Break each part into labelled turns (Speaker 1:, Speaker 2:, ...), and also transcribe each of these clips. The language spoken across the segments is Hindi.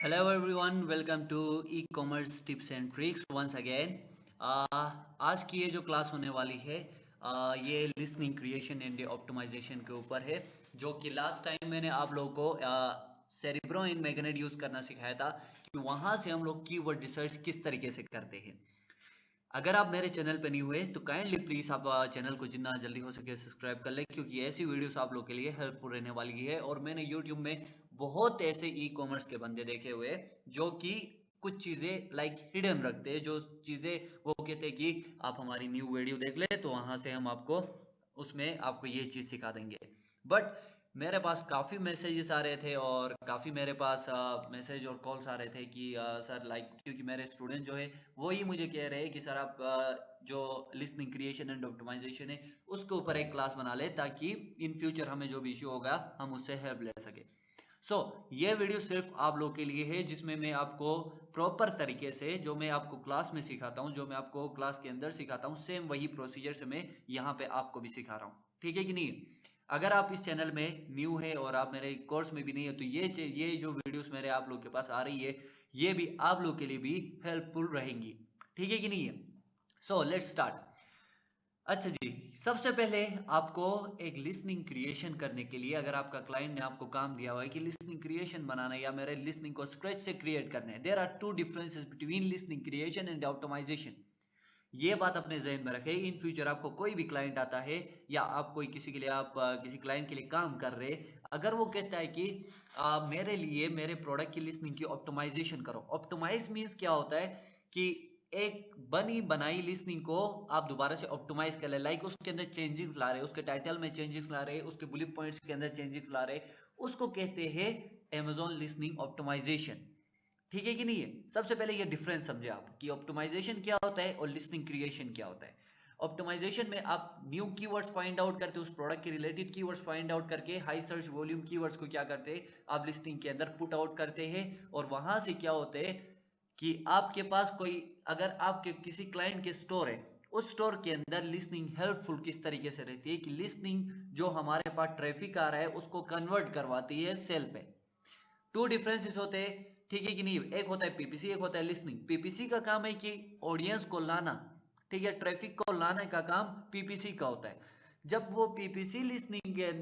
Speaker 1: Hello everyone, welcome to e-commerce tips and tricks once again. आज की ये जो क्लास होने वाली है ये लिसनिंग क्रिएशन एंड ऑप्टिमाइजेशन के ऊपर है, जो कि लास्ट टाइम मैंने आप लोगों को सेरिब्रो इन मैग्नेट यूज़ करना सिखाया था कि वहाँ से हम लोग कीवर्ड रिसर्च किस तरीके से करते हैं। अगर आप मेरे चैनल पे नहीं हुए तो काइंडली प्लीज़ आप चैनल को जितना जल्दी हो सके सब्सक्राइब कर लें, क्योंकि ऐसी वीडियोस आप लोग के लिए हेल्पफुल रहने वाली है। और मैंने यूट्यूब में बहुत ऐसे ई कॉमर्स के बंदे देखे हुए जो कि कुछ चीज़ें लाइक हिडन रखते हैं, जो चीज़ें वो कहते हैं कि आप हमारी न्यू वीडियो देख ले तो वहाँ से हम आपको उसमें आपको ये चीज़ सिखा देंगे। बट मेरे पास काफ़ी मैसेजेस आ रहे थे और काफ़ी मेरे पास मैसेज और कॉल्स आ रहे थे कि सर लाइक, क्योंकि मेरे स्टूडेंट जो है वो ही मुझे कह रहे हैं कि सर आप जो लिसनिंग क्रिएशन एंड ऑप्टिमाइजेशन है उसके ऊपर एक क्लास बना ले, ताकि इन फ्यूचर हमें जो भी इशू होगा हम उससे हेल्प ले सके। ये वीडियो सिर्फ आप लोग के लिए है, जिसमें मैं आपको प्रॉपर तरीके से जो मैं आपको क्लास में सिखाता हूँ, जो मैं आपको क्लास के अंदर सिखाता हूँ, सेम वही प्रोसीजर से मैं यहाँ पे आपको भी सिखा रहा हूँ। ठीक है कि नहीं? अगर आप इस चैनल में न्यू है और आप मेरे कोर्स में भी नहीं है तो ये जो वीडियोस मेरे आप लोग के पास आ रही है ये भी आप लोग के लिए भी हेल्पफुल रहेंगी। ठीक है कि नहीं है? Let's start. अच्छा जी, सबसे पहले आपको एक लिसनिंग क्रिएशन करने के लिए, अगर आपका क्लाइंट ने आपको काम दिया हुआ है कि लिसनिंग क्रिएशन बनाना है या मेरे लिसनिंग को स्क्रैच से क्रिएट करना है, there are two differences between listening creation and optimisation. ये बात अपने जहन में रखें। इन फ्यूचर आपको कोई भी क्लाइंट आता है या आप कोई किसी के लिए आप किसी क्लाइंट के लिए काम कर रहे, अगर वो कहता है कि मेरे लिए मेरे प्रोडक्ट की लिसनिंग की ऑप्टिमाइजेशन करो। ऑप्टिमाइज मीन्स क्या होता है कि एक बनी बनाई लिसनिंग को आप दोबारा से ऑप्टिमाइज कर ले, लाइक उसके अंदर चेंजेस ला रहे, उसके टाइटल में चेंजेस ला रहे, उसके बुलेट पॉइंट्स के अंदर चेंजेस ला रहे, उसको कहते हैं Amazon लिसनिंग ऑप्टिमाइजेशन। ठीक है कि नहीं है? सबसे पहले ये डिफरेंस समझे आप कि ऑप्टिमाइजेशन क्या होता है और लिस्टिंग क्रिएशन क्या होता है। ऑप्टिमाइजेशन में आप न्यू कीवर्ड्स फाइंड आउट करते हो, उस प्रोडक्ट के रिलेटेड कीवर्ड्स फाइंड आउट करके हाई सर्च वॉल्यूम कीवर्ड्स को क्या करते हैं, आप लिस्टिंग के अंदर पुट आउट करते हैं। और वहां से क्या होते हैं कि आपके पास कोई, अगर आपके किसी क्लाइंट के स्टोर है, उस स्टोर के अंदर लिस्निंग हेल्पफुल किस तरीके से रहती है कि लिस्निंग जो हमारे पास ट्रैफिक आ रहा है उसको कन्वर्ट करवाती है सेल पे। टू डिफरेंसेस होते हैं। ठीक है कि नहीं? एक होता है पीपीसी, एक होता है लिसनिंग। पीपीसी का काम है कि ऑडियंस को लाना, ठीक है, ट्रैफिक को लाने का काम पीपीसी का होता है। जब वो पीपीसी लिसनिंग के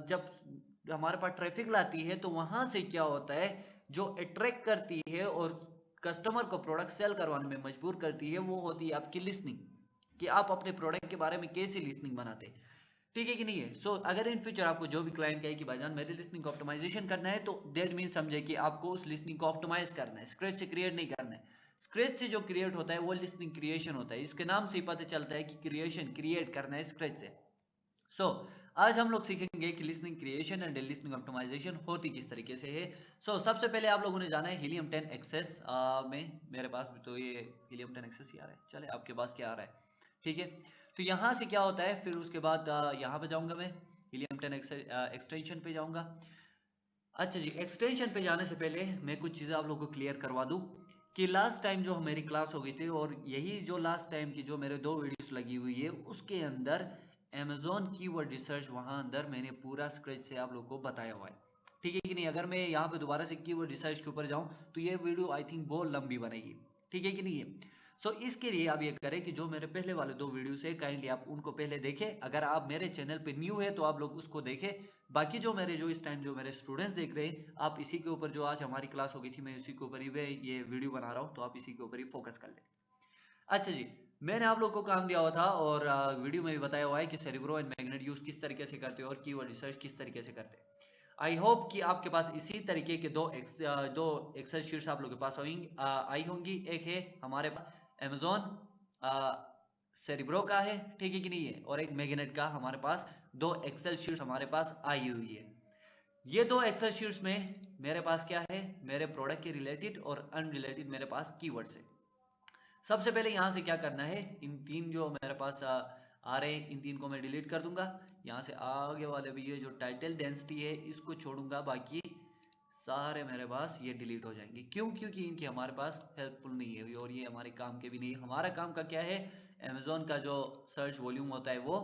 Speaker 1: जब हमारे पास ट्रैफिक लाती है तो वहां से क्या होता है, जो अट्रैक्ट करती है और कस्टमर को प्रोडक्ट सेल करवाने में मजबूर करती है, वो होती है आपकी लिसनिंग, कि आप अपने प्रोडक्ट के बारे में कैसी लिसनिंग बनाते हैं। ठीक है कि नहीं है? अगर इन फ्यूचर आपको जो भी क्लाइंट कहे कि भाईजान मेरी लिसनिंग को ऑप्टिमाइजेशन करना है, तो दैट मीन समझे कि आपको उस लिसनिंग को ऑप्टिमाइज करना है, स्क्रैच से क्रिएट नहीं करना है। स्क्रैच से जो क्रिएट होता है वो लिसनिंग क्रिएशन होता है। इसके नाम से ही पता चलता है कि क्रिएशन क्रिएट करना है स्क्रैच से। सो आज हम लोग सीखेंगे कि listening creation and listening optimisation होती किस तरीके से है। सबसे पहले आप लोगों ने जाना है हीलियम 10 एक्सेस में। मेरे पास भी तो ये हीलियम 10 एक्सेस ही आ रहा है। चले, आपके पास क्या आ रहा है? ठीक है, तो यहाँ से क्या होता है, फिर उसके बाद यहाँ पे जाऊंगा मैं, हीलियम 10 एक्सटेंशन पे जाऊंगा। अच्छा जी, एक्सटेंशन पे जाने से पहले मैं कुछ चीज़ें आप लोगों को क्लियर करवा दूं कि लास्ट टाइम जो मेरी क्लास हो गई थी, और यही जो लास्ट टाइम की जो मेरे दो वीडियोस लगी हुई है, उसके अंदर अमेजोन कीवर्ड रिसर्च वहां अंदर मैंने पूरा स्क्रैच से आप लोगों को बताया हुआ है। ठीक है कि नहीं? अगर मैं यहाँ पे दोबारा से कीवर्ड रिसर्च के ऊपर जाऊँ तो ये वीडियो आई थिंक बहुत लंबी बनेगी। ठीक है कि नहीं है? इसके लिए आप ये करें कि जो मेरे पहले वाले दो वीडियोस है, काइंडली आप उनको पहले देखें। अगर आप मेरे चैनल पे न्यू है तो आप लोग उसको देखें। बाकी जो इस टाइम जो मेरे स्टूडेंट्स देख रहे हैं, आप इसी के ऊपर, जो आज हमारी क्लास हो गई थी, मैं इसी के ऊपर ही ये वीडियो बना रहा हूँ, तो आप इसी के ऊपर ही फोकस कर लें। अच्छा जी, मैंने आप लोग को काम दिया हुआ था और वीडियो में भी बताया हुआ है कि सेरिब्रो एंड मैग्नेट यूज किस तरीके से करते हैं और कीवर्ड रिसर्च किस तरीके से करते हैं। आई होप कि आपके पास इसी तरीके के दो एक्सेल शीट्स आप लोग के पास आई होंगी। एक है हमारे पास अमेजोन सेरिब्रो का है, ठीक है कि नहीं है, और एक मैग्नेट का हमारे पास दो एक्सेल शीट्स हमारे पास आई हुई है। ये दो एक्सेल शीट्स में मेरे पास क्या है, मेरे प्रोडक्ट के रिलेटेड और अनरिलेटेड मेरे पास कीवर्ड्स है। सबसे पहले यहाँ से क्या करना है, इन तीन जो मेरे पास आ रहे हैं, इन तीन को मैं डिलीट कर दूंगा। यहाँ से आगे वाले भी ये जो टाइटल डेंसिटी है इसको छोड़ूंगा, बाकी सारे मेरे पास ये डिलीट हो जाएंगे। क्यों? क्योंकि इनके हमारे पास हेल्पफुल नहीं है और ये हमारे काम के भी नहीं है। हमारा काम का क्या है, अमेजोन का जो सर्च वॉल्यूम होता है वो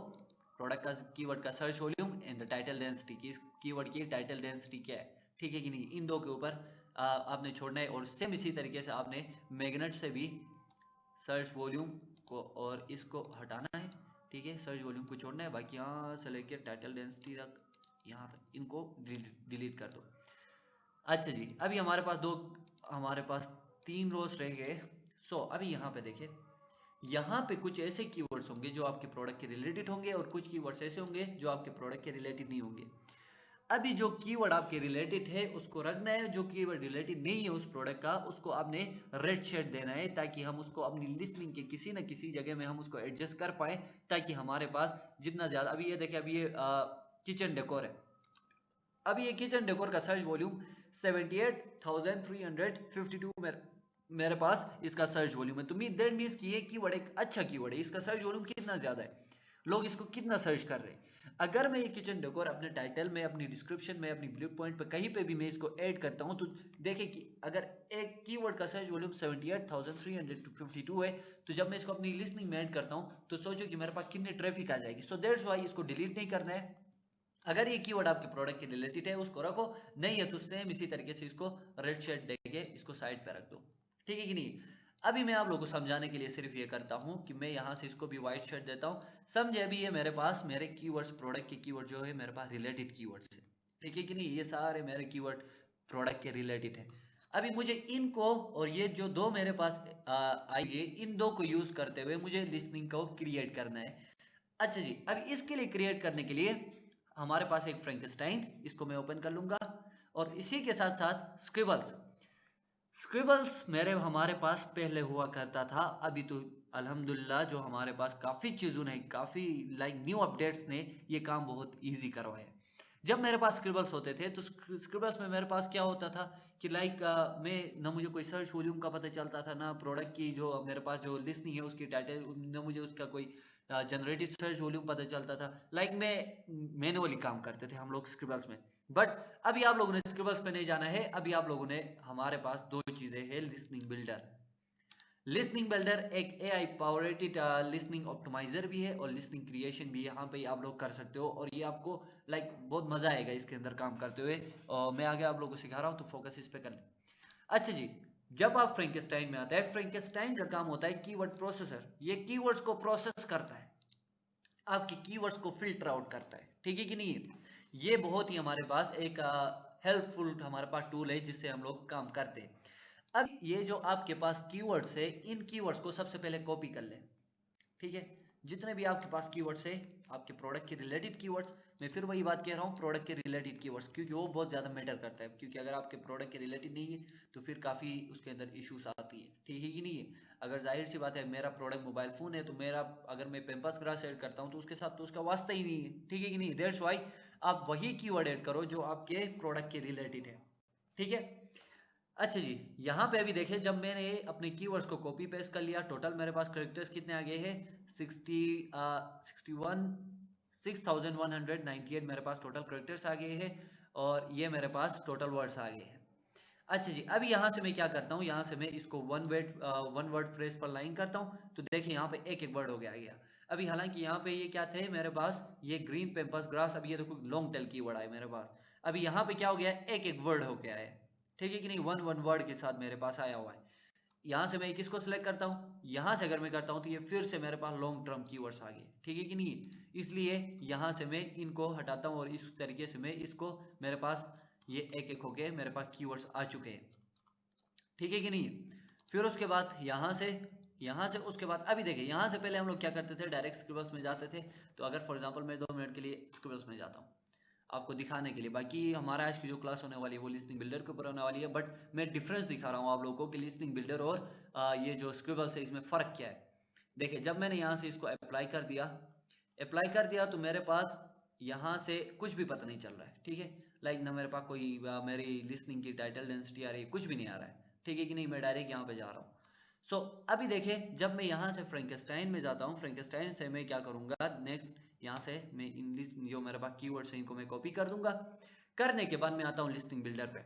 Speaker 1: प्रोडक्ट का कीवर्ड का search volume and the title density की, कीवर्ड की टाइटल डेंसिटी क्या है। ठीक है कि नहीं? इन दो के ऊपर आपने छोड़ना है। और सेम इसी तरीके से आपने मैग्नेट से भी सर्च वॉल्यूम को और इसको हटाना है, ठीक है। सर्च वॉल्यूम को छोड़ना है, बाकी यहाँ से लेकर टाइटल डेंसिटी तक, यहाँ तक इनको डिलीट कर दो। अच्छा जी, अभी हमारे पास 3 रोज रह गए। सो अभी यहाँ पे देखिए, यहाँ पे कुछ ऐसे कीवर्ड्स होंगे जो आपके प्रोडक्ट के रिलेटेड होंगे और कुछ कीवर्ड्स ऐसे होंगे जो आपके प्रोडक्ट के रिलेटेड नहीं होंगे। अभी जो कीवर्ड आपके रिलेटेड है उसको रखना है, जो कीवर्ड रिलेटेड नहीं है उस प्रोडक्ट का उसको आपने रेड शेड देना है, ताकि हम उसको अपनी लिस्टिंग के किसी ना किसी जगह में हम उसको एडजस्ट कर पाए, ताकि हमारे पास जितना ज्यादा, अभी ये देखिए, अभी ये किचन डेकोर है, अभी ये किचन डेकोर का सर्च वॉल्यूम 78,352 मेरे पास इसका सर्च वॉल्यूम है। तो दैट मींस कि ये कीवर्ड एक अच्छा कीवर्ड है, इसका सर्च वॉल्यूम कितना ज्यादा है, लोग इसको कितना सर्च कर रहे हैं। अगर मैं ये किचन डेकोर अपने टाइटल में, अपनी डिस्क्रिप्शन में, अपनी ब्लू पॉइंट पे कहीं पे भी मैं इसको ऐड करता हूं, तो देखिए कि अगर एक कीवर्ड का सर्च वॉल्यूम 78,352 है, तो जब मैं इसको अपनी लिस्टिंग में ऐड करता हूं तो सोचो कि मेरे पास कितनी ट्रैफिक आ जाएगी। सो दैट्स व्हाई इसको डिलीट नहीं करना है। अगर ये कीवर्ड आपके प्रोडक्ट के रिलेटेड है उसको रखो, नहीं है तो सेम इसी तरीके से इसको रेड शेड देके इसको साइड पे रख दो, ठीक है कि नहीं। अभी मैं आप लोगों को समझाने के लिए सिर्फ ये करता हूं कि मैं यहां से इसको भी व्हाइट शेड देता हूं, समझे। अभी ये मेरे पास मेरे कीवर्ड्स, प्रोडक्ट के कीवर्ड जो है मेरे पास रिलेटेड कीवर्ड्स है, ठीक है कि नहीं, ये सारे मेरे कीवर्ड प्रोडक्ट के रिलेटेड है। अभी मुझे इनको और ये जो दो मेरे पास आई है, इन दो को यूज करते हुए मुझे लिस्टिंग को क्रिएट करना है। अच्छा जी, अब इसके लिए क्रिएट करने के लिए हमारे पास एक फ्रैंकेनस्टाइन, इसको मैं ओपन कर लूंगा, और इसी के साथ साथ स्क्रिबल्स। स्क्रिबल्स हमारे पास पहले हुआ करता था, अभी तो अल्हम्दुलिल्लाह जो हमारे पास काफ़ी चीज़ों ने, काफ़ी न्यू अपडेट्स ने ये काम बहुत इजी करवाया। जब मेरे पास स्क्रिबल्स होते थे तो स्क्रिबल्स में मेरे पास क्या होता था कि मैं ना मुझे कोई सर्च वॉल्यूम का पता चलता था, ना प्रोडक्ट की जो मेरे पास जो लिस्टिंग है उसकी टाइटल, ना मुझे उसका कोई जनरेटेड सर्च वॉल्यूम पता चलता था। मैं मैनुअली काम करते थे हम लोग स्क्रिबल्स में। बट अभी आप लोगों ने स्क्रिबल्स पे नहीं जाना है, अभी आप लोगों ने, हमारे पास दो चीजें हैं, लिस्निंग बिल्डर। लिस्निंग बिल्डर एक AI पावरेटेड लिस्निंग ऑप्टिमाइजर भी है और लिस्निंग क्रिएशन भी यहाँ पे आप लोग कर सकते हो, और ये आपको बहुत मजा आएगा इसके अंदर काम करते हुए। और मैं आगे आप लोगों को सिखा रहा हूँ, तो फोकस इस पे कर लें। अच्छा जी, जब आप फ्रैंकेनस्टाइन में आता है, फ्रैंकेनस्टाइन का काम होता है कीवर्ड प्रोसेसर। ये कीवर्ड्स को प्रोसेस करता है, आपके कीवर्ड्स को फिल्टर आउट करता है, ठीक है कि नहीं। ये बहुत ही हमारे पास एक हेल्पफुल हमारे पास टूल है जिससे हम लोग काम करते हैं। अब ये जो आपके पास कीवर्ड्स है, इन कीवर्ड्स को सबसे पहले कॉपी कर लें, ठीक है। जितने भी आपके पास कीवर्ड्स है, आपके प्रोडक्ट के रिलेटेड कीवर्ड्स, मैं फिर वही बात कह रहा हूँ, प्रोडक्ट के रिलेटेड कीवर्ड्स, क्योंकि वो बहुत ज्यादा मैटर करता है। क्योंकि अगर आपके प्रोडक्ट के रिलेटेड नहीं है तो फिर काफी उसके अंदर इश्यूज आती है, ठीक है कि नहीं है। अगर जाहिर सी बात है, मेरा प्रोडक्ट मोबाइल फोन है, तो मेरा अगर मैं पेम्पर्स ग्रास ऐड करता हूँ तो उसके साथ तो उसका वास्ता ही नहीं है, ठीक है कि नहीं। दैट्स व्हाई आप वही कीवर्ड ऐड करो जो आपके प्रोडक्ट के रिलेटेड है, ठीक है। अच्छा जी, यहाँ पे अभी देखिए, जब मैंने अपने कीवर्ड्स को कॉपी पेस्ट कर लिया, टोटल मेरे पास करेक्टर्स कितने आ गए हैं, 6198 मेरे पास टोटल करेक्टर्स आ गए हैं, और ये मेरे पास टोटल वर्ड्स आ गए हैं। अच्छा जी, अभी यहाँ से मैं क्या करता हूँ, यहाँ से मैं इसको वन वर्ड फ्रेज पर लाइन करता हूँ, तो देखिए यहाँ पे एक एक वर्ड हो गया। अभी हालांकि यहाँ पे ये क्या थे मेरे पास, ये ग्रीन पेम्पर्स ग्रास, अभी ये देखो लॉन्ग टेल की वर्ड आए मेरे पास। अभी यहाँ पे क्या हो गया, एक एक वर्ड हो गया है, ठीक है कि नहीं, वन वन वर्ड के साथ मेरे पास आया हुआ है। यहाँ से मैं किसको सिलेक्ट करता हूँ, यहाँ से अगर मैं करता हूँ तो ये फिर से मेरे पास लॉन्ग टर्म कीवर्ड्स आ गए, ठीक है कि नहीं। इसलिए यहाँ से मैं इनको हटाता हूँ और इस तरीके से मैं इसको, मेरे पास ये एक एक होके मेरे पास कीवर्ड्स आ चुके हैं, ठीक है कि नहीं। फिर उसके बाद यहाँ से उसके बाद अभी देखिए, यहाँ से पहले हम लोग क्या करते थे, डायरेक्ट स्क्रिबल्स में जाते थे। तो अगर फॉर एग्जांपल मैं 2 मिनट के लिए स्क्रिबल्स में जाता हूँ आपको दिखाने के लिए, बाकी हमारा आज की जो क्लास होने वाली है वो लिस्निंग बिल्डर के ऊपर होने वाली है, बट मैं डिफरेंस दिखा रहा हूँ आप लोगों को कि लिस्निंग बिल्डर और ये जो स्क्रिबल्स है इसमें फ़र्क क्या है। देखिए, जब मैंने यहाँ से इसको अप्लाई कर दिया तो मेरे पास यहाँ से कुछ भी पता नहीं चल रहा है, ठीक है। ना मेरे पास कोई मेरी लिसनिंग की टाइटल डेंसिटी आ रही है, कुछ भी नहीं आ रहा है, ठीक है कि नहीं। मैं डायरेक्ट यहाँ पे जा रहा हूँ। सो अभी देखिए, जब मैं यहाँ से फ्रैंकेनस्टाइन में जाता हूँ, फ्रैंकेनस्टाइन से मैं क्या करूंगा, नेक्स्ट यहाँ से मैं इंग्लिश जो मेरे पास कीवर्ड्स हैं इनको मैं कॉपी कर दूंगा। करने के बाद मैं आता हूँ लिस्निंग बिल्डर पे।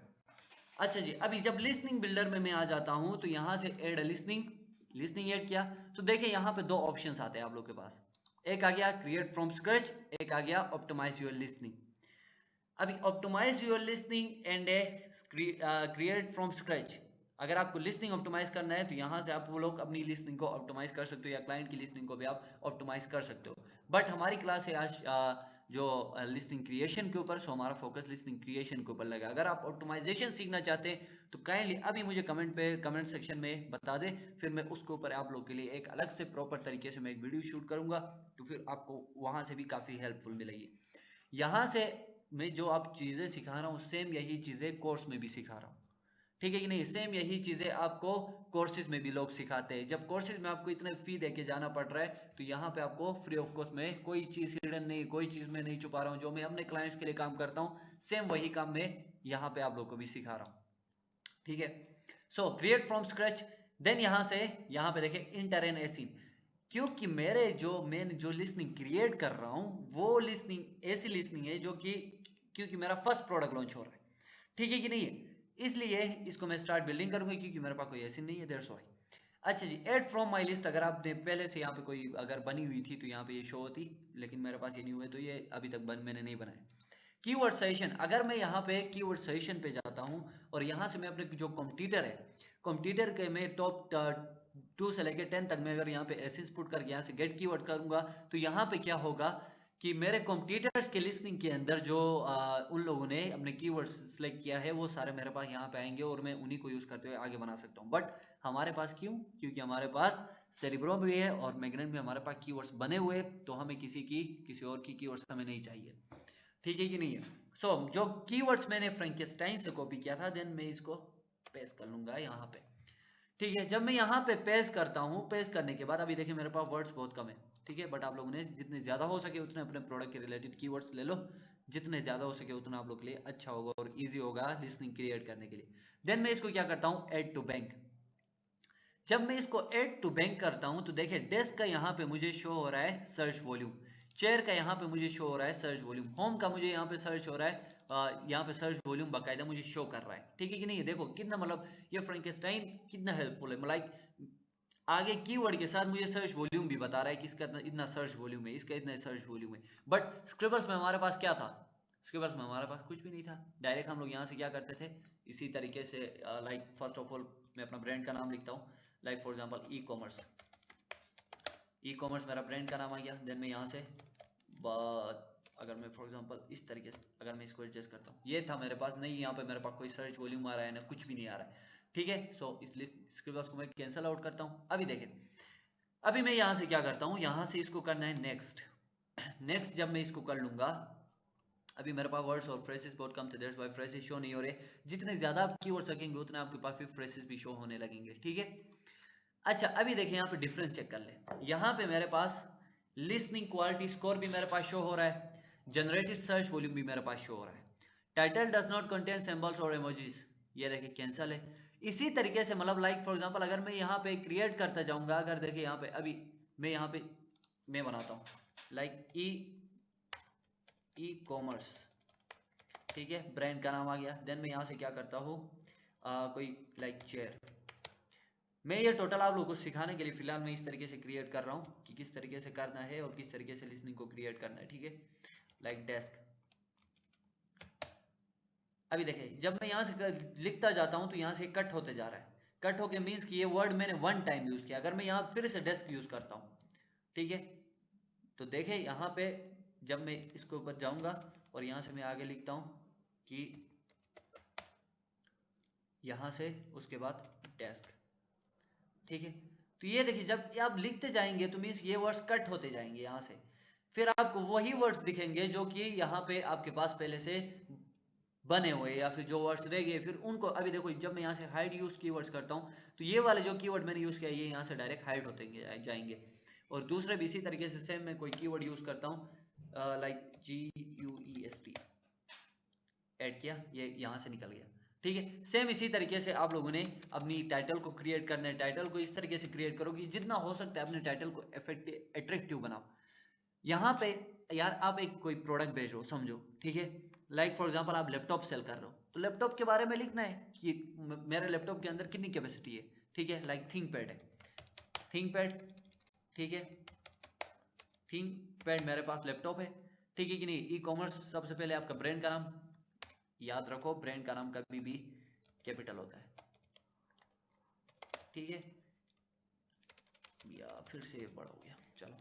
Speaker 1: अच्छा जी, अभी जब लिस्निंग बिल्डर में मैं आ जाता हूँ तो यहाँ से एड लिस्निंग ऐड किया, तो देखिए यहाँ पे दो ऑप्शंस आते हैं आप लोग के पास। एक आ गया क्रिएट फ्रॉम स्क्रैच, एक आ गया ऑप्टिमाइज योर लिस्निंग। अभी optimise your listening and create from scratch. अगर आपको लिसनिंग ऑप्टिमाइज करना है तो यहाँ से आप वो लोग अपनी लिसनिंग को ऑप्टिमाइज कर सकते हो या क्लाइंट की लिसनिंग को भी आप ऑप्टिमाइज कर सकते हो। बट हमारी क्लास है आज जो लिसनिंग क्रिएशन के ऊपर, सो हमारा फोकस लिसनिंग क्रिएशन के ऊपर लगा। अगर आप ऑप्टिमाइजेशन सीखना चाहते हैं तो काइंडली अभी मुझे कमेंट सेक्शन में बता दे, फिर मैं उसके ऊपर आप लोग के लिए एक अलग से प्रॉपर तरीके से मैं एक वीडियो शूट करूंगा, तो फिर आपको वहां से भी काफी हेल्पफुल मिलेगी। यहाँ से मैं जो आप चीजें सिखा रहा हूँ सेम यही चीजें कोर्स में भी सिखा रहा हूँ, ठीक है कि नहीं। सेम यही चीजें आपको कोर्सेज में भी लोग सिखाते हैं। जब कोर्सेज में आपको इतने फी देके जाना पड़ रहा है तो यहाँ पे आपको फ्री ऑफ कॉस्ट में कोई चीज हिडन नहीं, कोई चीज मैं नहीं छुपा रहा हूँ। जो मैं अपने क्लाइंट्स के लिए काम करता हूँ सेम वही काम मैं यहाँ पे आप लोग को भी सिखा रहा हूँ, ठीक है। So create from scratch, then यहाँ से यहाँ पे देखें इंटर एन एसी, क्योंकि मैं जो लिसनिंग क्रिएट कर रहा हूँ वो लिसनिंग ऐसी लिसनिंग है जो कि क्योंकि मेरा फर्स्ट प्रोडक्ट लॉन्च हो रहा है, ठीक है कि नहीं है, इसलिए इसको मैं स्टार्ट बिल्डिंग करूंगा क्योंकि मेरे पास कोई ऐसी नहीं है, दैट्स व्हाई। अच्छा जी, ऐड फ्रॉम माई लिस्ट, अगर आपने पहले से यहाँ पे कोई अगर बनी हुई थी तो यहाँ पे ये शो होती, लेकिन मेरे पास ये नहीं हुआ तो ये अभी तक मैंने नहीं बनाया। कीवर्ड सजेशन, अगर मैं यहाँ पे कीवर्ड सजेशन पे जाता हूँ और यहाँ से मैं अपने जो कॉम्पिटिटर है, कॉम्पिटिटर के मैं टॉप 2 से लेकर 10 तक मैं अगर यहाँ पे एसेस पुट करके यहाँ से गेट कीवर्ड करूंगा तो यहाँ पे क्या होगा कि मेरे कॉम्पिटिटर्स के लिस्टिंग के अंदर जो उन लोगों ने अपने कीवर्ड्स सिलेक्ट किया है वो सारे मेरे पास यहाँ पे आएंगे और मैं उन्हीं को यूज करते हुए आगे बना सकता हूँ। बट हमारे पास क्यों, क्योंकि हमारे पास सेरिब्रो भी है और मैग्नेट भी हमारे पास कीवर्ड्स बने हुए, तो हमें किसी और की कीवर्ड्स हमें नहीं चाहिए, ठीक है कि नहीं है। सो जो कीवर्ड्स मैंने फ्रैंकेस्टाइन से कॉपी किया था देन मैं इसको पेस्ट कर लूंगा यहाँ पे, ठीक है। जब मैं यहाँ पे पेस्ट करता हूँ, पेस्ट करने के बाद अभी देखिए मेरे पास वर्ड्स बहुत कम है, ठीक है। बट आप लोगों ने जितने ज्यादा हो सके उतने अपने प्रोडक्ट के रिलेटेड कीवर्ड्स ले लो, जितने ज्यादा हो सके उतना आप लोग के लिए अच्छा होगा और इजी होगा लिसनिंग क्रिएट करने के लिए। देन मैं इसको क्या करता हूँ, ऐड टू बैंक। जब मैं इसको ऐड टू बैंक करता हूं तो देखिए डेस्क का यहाँ पे मुझे शो हो रहा है सर्च वॉल्यूम, चेयर का यहाँ पे मुझे शो हो रहा है सर्च वॉल्यूम, होम का मुझे यहाँ पे सर्च हो रहा है, यहाँ पे सर्च वॉल्यूम बाकायदा मुझे शो कर रहा है, ठीक है कि नहीं। देखो कितना मतलब ये फ्रैंकेस्टाइन कितना हेल्पफुल है, मतलब आगे कीवर्ड के साथ मुझे सर्च वॉल्यूम भी बता रहा है कि इसका इतना सर्च वॉल्यूम है, इसका इतना सर्च वॉल्यूम है। बट स्क्रिबल्स में हमारे पास क्या था, स्क्रिबल्स में हमारे पास कुछ भी नहीं था। डायरेक्ट हम लोग यहाँ से क्या करते थे, इसी तरीके से लाइक फर्स्ट ऑफ ऑल मैं अपना ब्रांड का नाम लिखता हूँ, like for example e commerce, e commerce मेरा ब्रांड का नाम आ गया। देन मैं यहाँ से अगर मैं फॉर एग्जांपल इस तरीके से अगर मैं इसको एडजस्ट करता हूँ, ये था मेरे पास, नहीं यहाँ पे मेरे पास कोई सर्च वॉल्यूम आ रहा है ना कुछ भी नहीं आ रहा है, ठीक है। सो इस लिस्ट स्क्रिबल्स को मैं कैंसिल आउट करता हूँ। अभी देखें, अभी मैं यहाँ से क्या करता हूँ, यहाँ से इसको करना है नेक्स्ट। नेक्स्ट जब मैं इसको कर लूंगा, अभी मेरे पास वर्ड्स और फ्रेसेस बहुत कम थे, दैट्स व्हाई फ्रेसेस शो नहीं हो रहे। जितने ज्यादा आप कीवर्ड्स रखेंगे उतने आपके पास फिर फ्रेसेस भी शो होने लगेंगे, ठीक है। अच्छा अभी देखिए यहाँ पे डिफरेंस चेक कर ले, यहाँ पे मेरे पास लिसनिंग क्वालिटी स्कोर भी मेरे पास शो हो रहा है, जनरेटेड सर्च वॉल्यूम भी मेरे पास शो हो रहा है, title does not contain symbols और इमोजीज, ये देखिए कैंसिल है। इसी तरीके से मतलब लाइक फॉर एग्जांपल अगर मैं यहाँ पे क्रिएट करता जाऊंगा, अगर देखिए यहाँ पे अभी मैं यहाँ पे मैं बनाता हूँ लाइक ई कॉमर्स, ठीक है, ब्रांड का नाम आ गया। देन मैं यहाँ से क्या करता हूँ, कोई लाइक चेयर, मैं ये टोटल आप लोगों को सिखाने के लिए फिलहाल मैं इस तरीके से क्रिएट कर रहा हूँ कि किस तरीके से करना है और किस तरीके से लिसनिंग को क्रिएट करना है, ठीक है। लाइक डेस्क, अभी देखिए जब मैं यहाँ से लिखता जाता हूँ तो यहाँ से कट होते जा रहा है, कट होके मीन्स कि ये वर्ड मैंने वन टाइम यूज किया। अगर मैं यहाँ फिर से डेस्क यूज करता हूँ, ठीक है, तो देखिए यहाँ पे जब मैं इसके ऊपर जाऊंगा और यहाँ से मैं आगे लिखता हूँ कि यहाँ से उसके बाद डेस्क, ठीक है। तो ये देखिए जब आप लिखते जाएंगे तो मीन्स ये वर्ड्स कट होते जाएंगे यहाँ से, फिर आपको वही वर्ड्स दिखेंगे जो कि यहाँ पे आपके पास पहले से बने हुए या फिर जो वर्ड्स रह गए फिर उनको। अभी देखो जब मैं यहाँ से हाइड यूज कीवर्ड्स करता हूँ तो ये वाले जो कीवर्ड मैंने यूज किया ये यहाँ से डायरेक्ट हाइड होते जाएंगे, और दूसरे भी इसी तरीके से सेम मैं कोई कीवर्ड यूज करता हूँ लाइक GUEST, ऐड किया, ये यहाँ से निकल गया, ठीक है। सेम इसी तरीके से आप लोगों ने अपनी टाइटल को क्रिएट करना है, टाइटल को इस तरीके से क्रिएट करो कि जितना हो सकता है अपने टाइटल को अट्रैक्टिव बनाओ। यहाँ पे यार आप एक कोई प्रोडक्ट बेच रहे हो समझो, ठीक है, लाइक फॉर एग्जांपल आप लैपटॉप सेल कर रहे हो तो लैपटॉप के बारे में लिखना है कि मेरे लैपटॉप के अंदर कितनी कैपेसिटी है, ठीक है, लाइक थिंक पैड है, थिंक पैड, ठीक है, थिंक पैड मेरे पास लैपटॉप है, ठीक है कि नहीं। ई कॉमर्स सबसे पहले आपका ब्रांड का नाम, याद रखो ब्रांड का नाम कभी भी कैपिटल होता है, ठीक है। या फिर से बड़ा हो गया, चलो।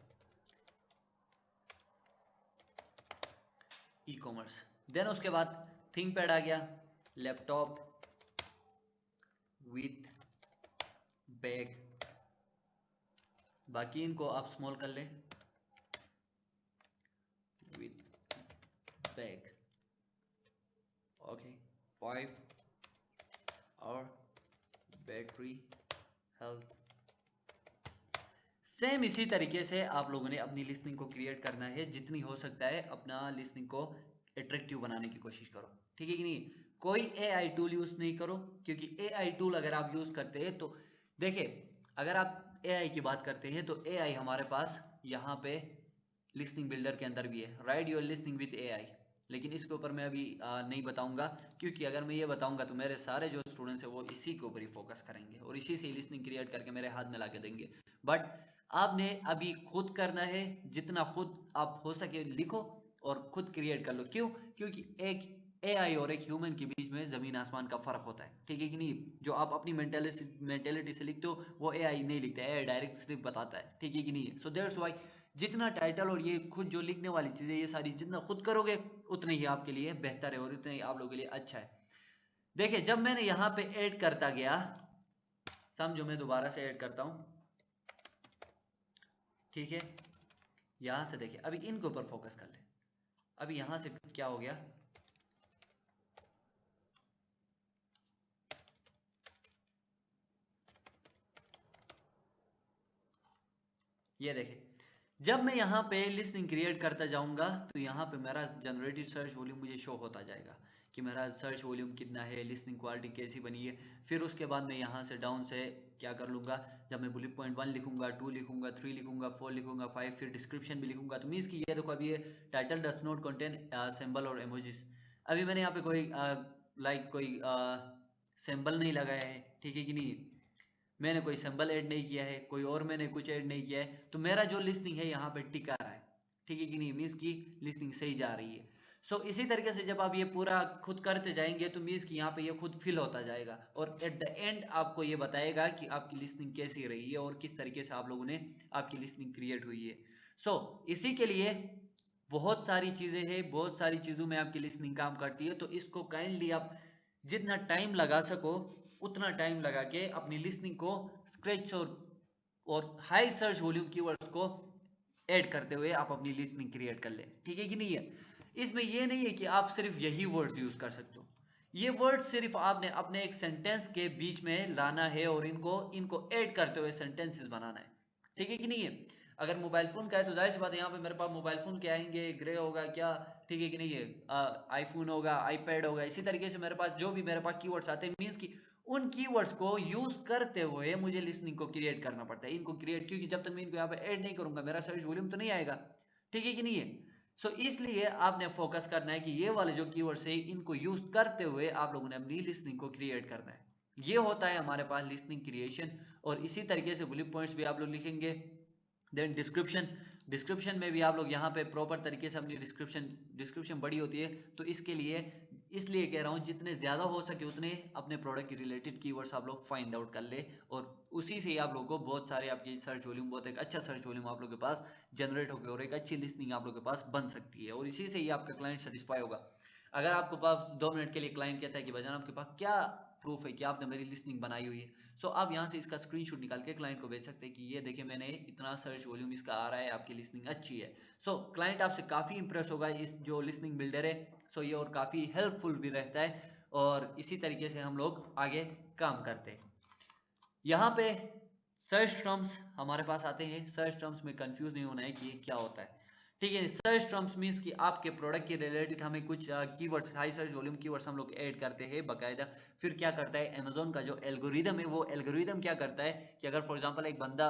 Speaker 1: ई कॉमर्स, देन उसके बाद थिंकपैड आ गया, लैपटॉप विथ बैग, बाकी इनको आप स्मॉल कर ले, विथ बैग, ओके। 5 और बैटरी हेल्थ। सेम इसी तरीके से आप लोगों ने अपनी लिसनिंग को क्रिएट करना है, जितनी हो सकता है अपना लिसनिंग को अट्रैक्टिव बनाने की कोशिश करो, ठीक है कि नहीं। कोई एआई टूल यूज नहीं करो, क्योंकि एआई टूल अगर आप यूज करते हैं तो देखिए, अगर आप एआई की बात करते हैं तो एआई हमारे पास यहाँ पे लिसनिंग बिल्डर के अंदर भी है, right your listening with AI. लेकिन इसके ऊपर मैं अभी नहीं बताऊंगा, क्योंकि अगर मैं ये बताऊंगा तो मेरे सारे जो स्टूडेंट्स हैं वो इसी के ऊपर ही फोकस करेंगे और इसी से लिसनिंग क्रिएट करके मेरे हाथ में ला के देंगे। बट आपने अभी खुद करना है, जितना खुद आप हो सके लिखो और खुद क्रिएट कर लो। क्यों? क्योंकि एक एआई और एक ह्यूमन के बीच में जमीन आसमान का फर्क होता है, ठीक है कि नहीं। जो आप अपनी मेंटेलिटी से लिखते हो वो एआई नहीं लिखता है, एआई डायरेक्ट सिर्फ बताता है, ठीक है कि नहीं। सो दैट्स व्हाई जितना टाइटल और ये खुद जो लिखने वाली चीजें ये सारी जितना खुद करोगे उतने ही आपके लिए बेहतर है और उतने ही आप लोगों के लिए अच्छा है। देखिए जब मैंने यहाँ पे ऐड करता गया, समझो मैं दोबारा से ऐड करता हूं, ठीक है। यहां से देखिए अभी इनके ऊपर फोकस कर ले। अभी यहां से क्या हो गया, ये देखिए जब मैं यहाँ पे लिस्टिंग क्रिएट करता जाऊंगा तो यहाँ पे मेरा जनरेटेड सर्च वॉल्यूम मुझे शो होता जाएगा कि मेरा सर्च वॉल्यूम कितना है, लिस्टिंग क्वालिटी कैसी बनी है। फिर उसके बाद मैं यहाँ से डाउन से क्या कर लूंगा, जब मैं बुलेट पॉइंट 1 लिखूंगा, 2 लिखूंगा, 3 लिखूंगा, 4 लिखूंगा, 5, फिर डिस्क्रिप्शन भी लिखूंगा। तो मीन्स कि ये देखो अभी ये title does not contain symbol और इमोजीज। अभी मैंने यहाँ पे कोई कोई सिंबल नहीं लगाया है, ठीक है कि नहीं। मैंने कोई सिंबल ऐड नहीं किया है, कोई और मैंने कुछ ऐड नहीं किया है, तो मेरा जो लिस्टिंग है यहाँ पे टिका रहा है, ठीक है कि नहीं। मीन्स की लिस्टिंग सही जा रही है। सो इसी तरीके से जब आप ये पूरा खुद करते जाएंगे तो मीन्स कि यहाँ पे ये खुद फिल होता जाएगा और एट द एंड आपको ये बताएगा कि आपकी लिस्टिंग कैसी रही है और किस तरीके से आप लोगों ने आपकी लिस्टिंग क्रिएट हुई है। सो इसी के लिए बहुत सारी चीजें हैं, बहुत सारी चीजों में आपकी लिस्टिंग काम करती है। तो इसको काइंडली आप जितना टाइम लगा सको उतना टाइम लगा के अपनी लिसनिंग को स्क्रैच और हाई सर्च वॉल्यूम कीवर्ड्स को ऐड करते हुए आप अपनी लिसनिंग क्रिएट कर ले, ठीक है कि नहीं है। इसमें ये नहीं है कि आप सिर्फ यही वर्ड्स यूज कर सकते हो, ये वर्ड सिर्फ आपने अपने एक सेंटेंस के बीच में लाना है और इनको इनको ऐड करते हुए सेंटेंसेस बनाना है, ठीक है कि नहीं है। अगर मोबाइल फोन का है तो जाहिर सी बात है यहाँ पे मेरे पास मोबाइल फोन के आएंगे, ग्रे होगा क्या, ठीक है कि नहीं है, आईफोन होगा, आईपैड होगा। इसी तरीके से मेरे पास जो भी मेरे पास कीवर्ड्स आते हैं मींस कि उन कीवर्ड्स को यूज करते हुए मुझे लिसनिंग को क्रिएट करना पड़ता है, इनको क्रिएट, क्योंकि जब तक मैं इनको यहाँ पे ऐड नहीं करूंगा मेरा सर्च वॉल्यूम तो नहीं आएगा, ठीक है कि नहीं है। सो इसलिए आपने फोकस करना है कि ये वाले जो कीवर्ड्स है इनको यूज करते हुए आप लोगों ने अपनी लिसनिंग को क्रिएट करना है। ये होता है हमारे पास लिसनिंग क्रिएशन। और इसी तरीके से बुलेट पॉइंट्स भी आप लोग लिखेंगे। देन डिस्क्रिप्शन, डिस्क्रिप्शन में भी आप लोग यहाँ पे प्रॉपर तरीके से अपनी डिस्क्रिप्शन बड़ी होती है, तो इसके लिए इसलिए कह रहा हूँ जितने ज़्यादा हो सके उतने अपने प्रोडक्ट के रिलेटेड कीवर्ड्स आप लोग फाइंड आउट कर ले और उसी से ही आप लोगों को बहुत सारे आपकी सर्च वॉल्यूम, बहुत एक अच्छा सर्च वॉल्यूम आप लोगों के पास जनरेट होगा और एक अच्छी लिस्टिंग आप लोगों के पास बन सकती है और इसी से ही आपका क्लाइंट सेटिस्फाई होगा। अगर आपके पास 2 मिनट के लिए क्लाइंट कहता है कि भाईजान आपके पास क्या प्रूफ है कि आपने मेरी लिस्टिंग बनाई हुई है, सो आप यहाँ से इसका स्क्रीनशॉट निकाल के क्लाइंट को भेज सकते हैं कि ये देखिए मैंने इतना सर्च वॉल्यूम इसका आ रहा है, आपकी लिस्टिंग अच्छी है। सो क्लाइंट आपसे काफ़ी इंप्रेस होगा इस जो लिस्टिंग बिल्डर है। सो ये और काफ़ी हेल्पफुल भी रहता है और इसी तरीके से हम लोग आगे काम करते हैं। यहाँ पे सर्च टर्म्स हमारे पास आते हैं। सर्च टर्म्स में कंफ्यूज नहीं होना है कि ये क्या होता है, ठीक है। सर्च टर्म्स मींस कि आपके प्रोडक्ट के रिलेटेड हमें कुछ keywords, high search volume keywords हम लोग ऐड करते हैं बाकायदा। फिर क्या करता है अमेजोन का जो एल्गोरिदम है, वो एल्गोरिदम क्या करता है कि अगर फॉर एग्जांपल एक बंदा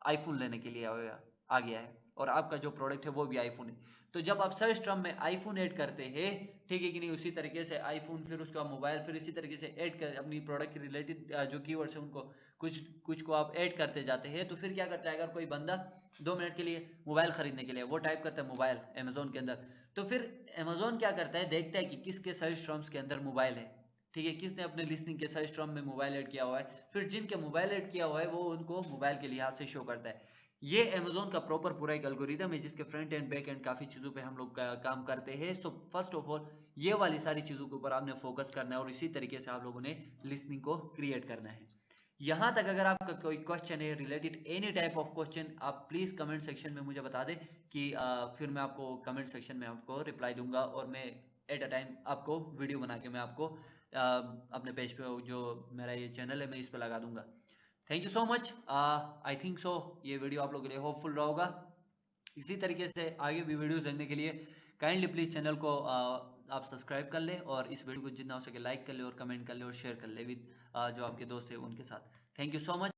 Speaker 1: आईफोन लेने के लिए आ गया है और आपका जो प्रोडक्ट है वो भी आईफोन है, तो जब आप सर्च टर्म में आईफोन ऐड करते हैं, ठीक है कि नहीं, उसी तरीके से आईफोन फिर उसका मोबाइल, फिर इसी तरीके से ऐड कर अपनी प्रोडक्ट के रिलेटेड जो कीवर्ड्स है उनको कुछ कुछ को आप ऐड करते जाते हैं। तो फिर क्या करता है, अगर कोई बंदा 2 मिनट के लिए मोबाइल खरीदने के लिए वो टाइप करता है मोबाइल अमेजोन के अंदर, तो फिर अमेजोन क्या करता है, देखता है कि किसके सर्च टर्म्स के अंदर मोबाइल है, ठीक है, किसने अपने लिसनिंग के सर्च टर्म में मोबाइल ऐड किया हुआ है, फिर जिनके मोबाइल ऐड किया हुआ है वो उनको मोबाइल के लिहाज से शो करता है। ये अमेजोन का प्रॉपर पूरा एक एल्गोरिदम है जिसके फ्रंट एंड बैक एंड काफी चीजों पे हम लोग काम करते हैं। सो फर्स्ट ऑफ ऑल ये वाली सारी चीजों के ऊपर आपने फोकस करना है और इसी तरीके से आप लोगों ने लिसनिंग को क्रिएट करना है। यहाँ तक अगर आपका कोई क्वेश्चन है related any type of question, आप प्लीज कमेंट सेक्शन में मुझे बता दें कि फिर मैं आपको कमेंट सेक्शन में आपको रिप्लाई दूंगा और मैं एट अ टाइम आपको वीडियो बना के मैं आपको अपने पेज पे जो मेरा ये चैनल है मैं इस पे लगा दूंगा। Thank you so much. I think so ये वीडियो आप लोगों के लिए होपफुल रहा होगा। इसी तरीके से आगे भी वीडियोस देखने के लिए काइंडली प्लीज चैनल को आप सब्सक्राइब कर ले और इस वीडियो को जितना हो सके लाइक कर ले और कमेंट कर ले और शेयर कर ले विद जो आपके दोस्त है उनके साथ। Thank you so much.